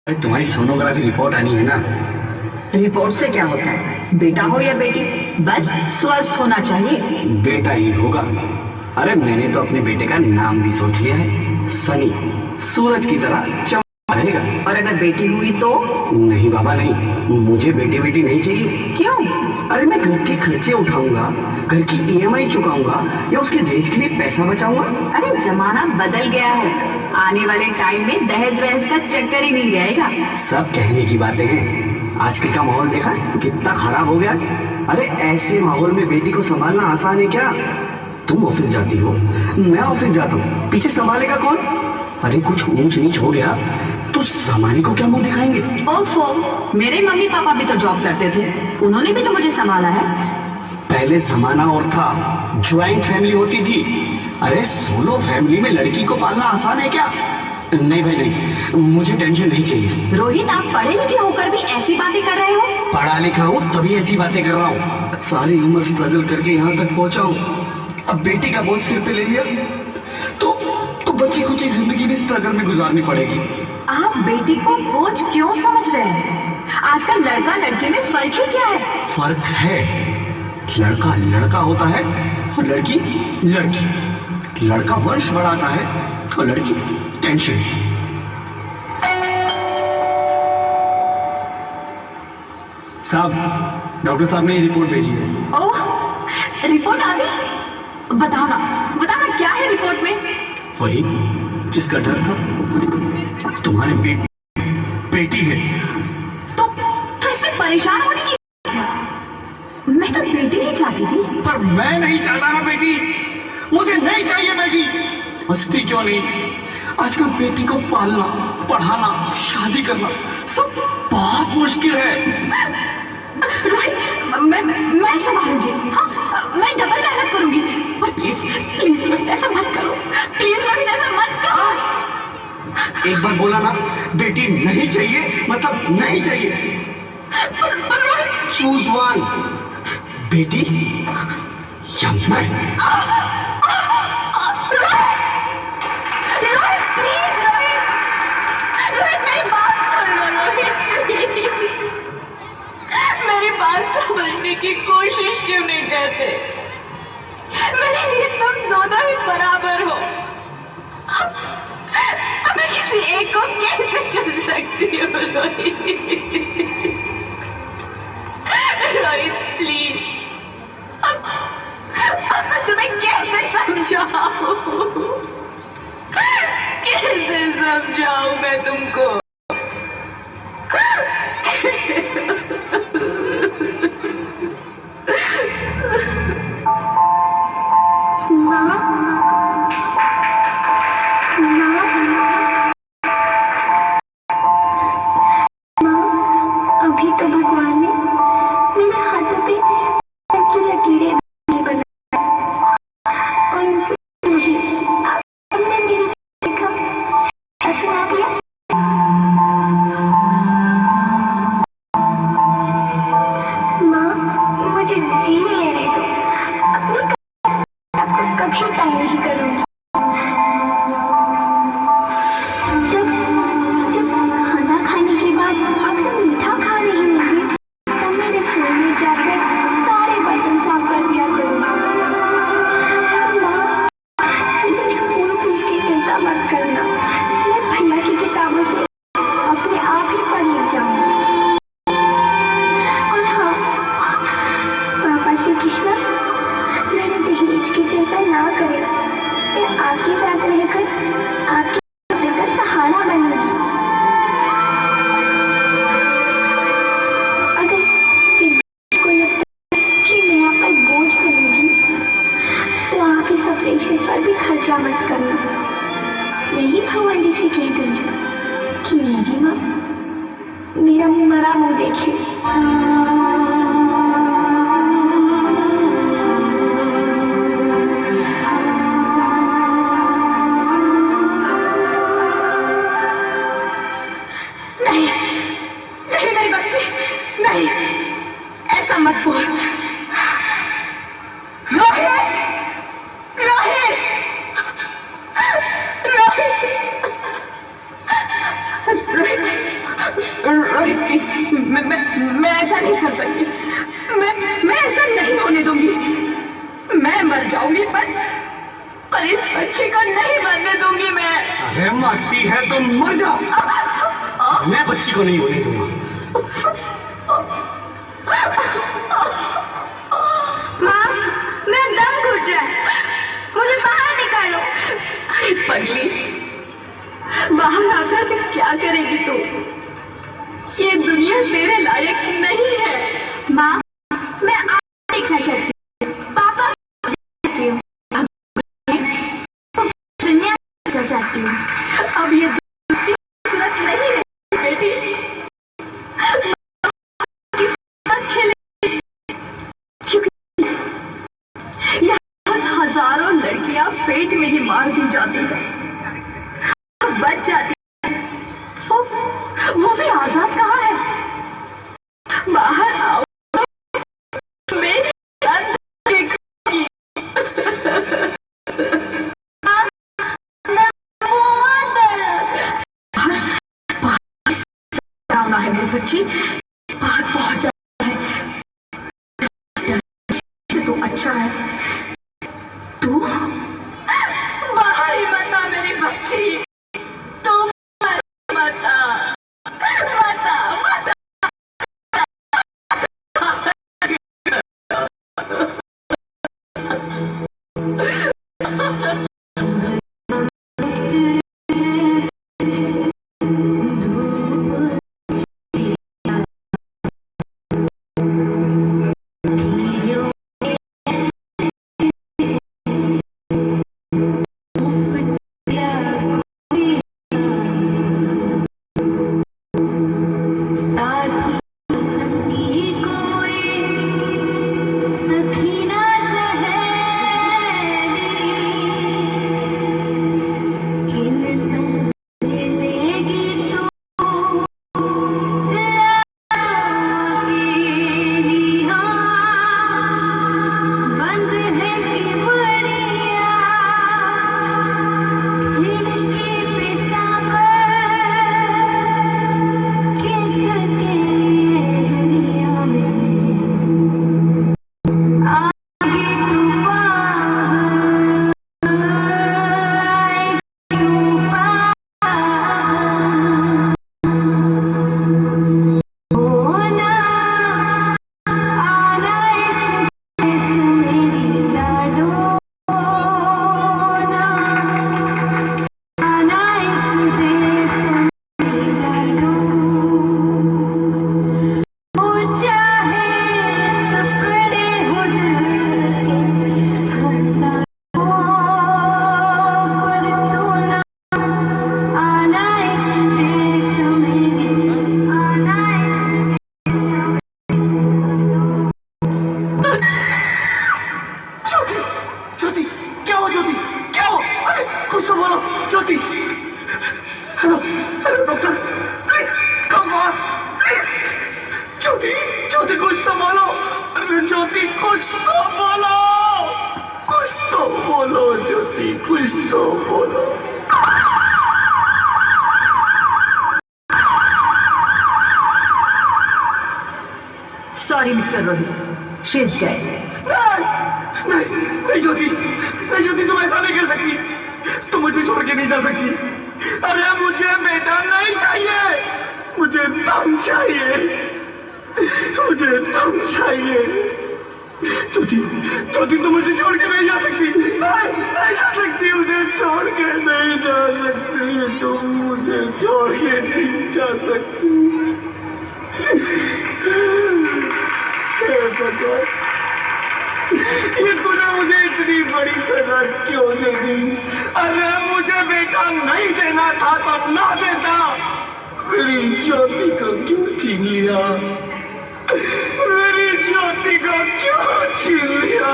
अरे तुम्हारी sonography report आनी है ना। रिपोर्ट से क्या होता है? बेटा हो या बेटी, बस स्वस्थ होना चाहिए। बेटा ही होगा। अरे मैंने तो अपने बेटे का नाम भी सोच लिया है, सनी। सूरज की तरह चमकता रहेगा। और अगर बेटी हुई तो? नहीं बाबा नहीं, मुझे बेटी बेटी नहीं चाहिए। क्यों? अरे मैं घर के खर्चे उठाऊंगा, घर की ईएमआई चुकाऊंगा या उसके दहेज के लिए पैसा बचाऊंगा। अरे जमाना बदल गया है, आने वाले टाइम में दहेज वहेज का चक्कर ही नहीं रहेगा। सब कहने की बातें हैं, आजकल का माहौल देखा कितना खराब हो गया। अरे ऐसे माहौल में बेटी को संभालना आसान है क्या? तुम ऑफिस जाती हो, मैं ऑफिस जाता हूँ, पीछे संभालेगा कौन? अरे कुछ ऊंच नीच हो गया तो जमाने को क्या मुंह दिखाएंगे? ओफो, मेरे मम्मी पापा भी तो जॉब करते थे, उन्होंने भी तो मुझे संभाला है। पहले जमाना और था, ज्वाइंट फैमिली होती थी। अरे सोलो फैमिली में लड़की को पालना आसान है क्या? नहीं भाई नहीं, मुझे टेंशन नहीं चाहिए। रोहित, आप पढ़े लिखे होकर भी ऐसी बातें कर रहे हो? पढ़ा लिखा हूँ तभी ऐसी बातें कर रहा हूँ। सारी उम्र स्ट्रगल करके यहाँ तक पहुँचा हूँ, अब बेटी का बोझ सिर पे ले लिया तो बच्ची खुची जिंदगी भी स्ट्रगल में गुजारनी पड़ेगी। आप बेटी को बोझ क्यों समझ रहे हैं? आजकल लड़का लड़की में फर्क ही क्या है? फर्क है, लड़का लड़का होता है और लड़की लड़की। लड़का वंश बढ़ाता है और लड़की टेंशन। साहब, डॉक्टर साहब ने ये रिपोर्ट भेजी है। ओह, रिपोर्ट आ गई? बताओ ना क्या है रिपोर्ट में? वही जिसका डर था, तुम्हारी बेटी है। तो इसमें परेशान होने की क्या? मैं तो बेटी ही चाहती थी। पर मैं नहीं चाहता ना बेटी, मुझे नहीं चाहिए बेटी। हंसती क्यों नहीं? आजकल बेटी को पालना, पढ़ाना, शादी करना सब बहुत मुश्किल है। रोहित, मैं संभालूंगी। हाँ, मैं डबल मेहनत करूंगी। पर प्लीज प्लीज रोहित, ऐसा मत करो। प्लीज रोहित, ऐसा मत करो। एक बार बोला ना, बेटी नहीं चाहिए मतलब नहीं चाहिए। पर रोहित, चूज वन, बेटी या मैं। रोहित प्लीज, रोहित मेरी बात सुन लो रोहित, प्लीज। मेरी बात समझने की कोशिश क्यों नहीं करते? मेरे लिए तुम दोनों ही बराबर हो। अब मैं किसी एक को कैसे चुन सकती हूँ रोहित? रोहित प्लीज, अब मैं तुम्हें कैसे समझाऊं? कैसे समझाऊं मैं तुमको? अभी तो भगवान ने मेरे हाथों पे की लकीरें नहीं बनाई और नहीं, तुमने मेरी देखा ऐसा आ गया। माँ, मुझे जीने लेने दो, अपनी आपको कभी तंग नहीं करूँगी। जब जब खाना खाने के बाद आपसे मीठा खा रही होंगी तब मेरे फोन में जाकर सारे बर्तन साफ कर दिया करूँगा। माँ, मुझे स्कूल फीस की चिंता मत करना, मैं भैया की किताबों से अपने आप ही पढ़ लिख जाऊँगी। और हाँ, पापा से कहना मेरे दहेज की चिंता ना करें, मैं आपके साथ रहकर आपके का सहारा बनूंगी। अगर फिर को लगता है कि मैं आप पर बोझ बनूंगी तो आप इस ऑपरेशन पर भी खर्चा मत करना। यही भगवान जी से कह दूंगी कि मेरी माँ मेरा मरा मुंह देखे। नहीं मेरी बच्ची, नहीं, ऐसा मत बोल। रोहित, रोहित, रोहित, रोहित, रोहित प्लीज, मैं ऐसा नहीं कर सकती। मैं ऐसा नहीं होने दूंगी। मैं मर जाऊंगी पर इस बच्चे को नहीं मरने दूंगी मैं। अरे मरती है तो मर जा, मैं बच्ची को नहीं होने दूंगा। माँ, मेरा दम घुट रहा है, मुझे बाहर निकालो। अरे पगली, बाहर आकर भी क्या करेगी तू? ये दुनिया तेरे लायक नहीं है। माँ, मैं आप देखना चाहती हूँ, पापा चाहती हूँ, दुनिया देखना चाहती हूँ। अब ये सूरत नहीं रही बेटी। किस साथ खेले, क्योंकि यहाँ हजारों लड़कियां पेट में ही मार दी जाती हैं, बच जाती है। वो भी आजाद कहाँ है? बाहर आओ, मेरी दर्द देखोगी। डरावना है मेरी बच्ची, बहुत डर है। से तो अच्छा है तू बाहर ही मत आ मेरी बच्ची। तू मत आ, मत आ, मत आ। ज्योति कुछ तो बोलो, कुछ तो बोलो ज्योति, कुछ तो बोलो। Sorry mister Rohit, she is dead. नहीं ज्योति, नहीं ज्योति, तुम ऐसा नहीं कर सकती, तुम मुझे छोड़ के नहीं जा सकती। अरे मुझे बेटा नहीं चाहिए, मुझे दम चाहिए, मुझे दम चाहिए। ज्योति, ज्योति तुम मुझे छोड़ के नहीं जा सकती, नहीं जा सकती, मुझे छोड़ के नहीं जा सकती, तुम मुझे छोड़ के नहीं जा सकती। ये तूने मुझे इतनी बड़ी सजा क्यों दे दी? अरे मुझे बेटा नहीं देना था तो ना देता, मेरी ज्योति को क्यों छीन लिया, मेरी ज्योति को क्यों छीन लिया?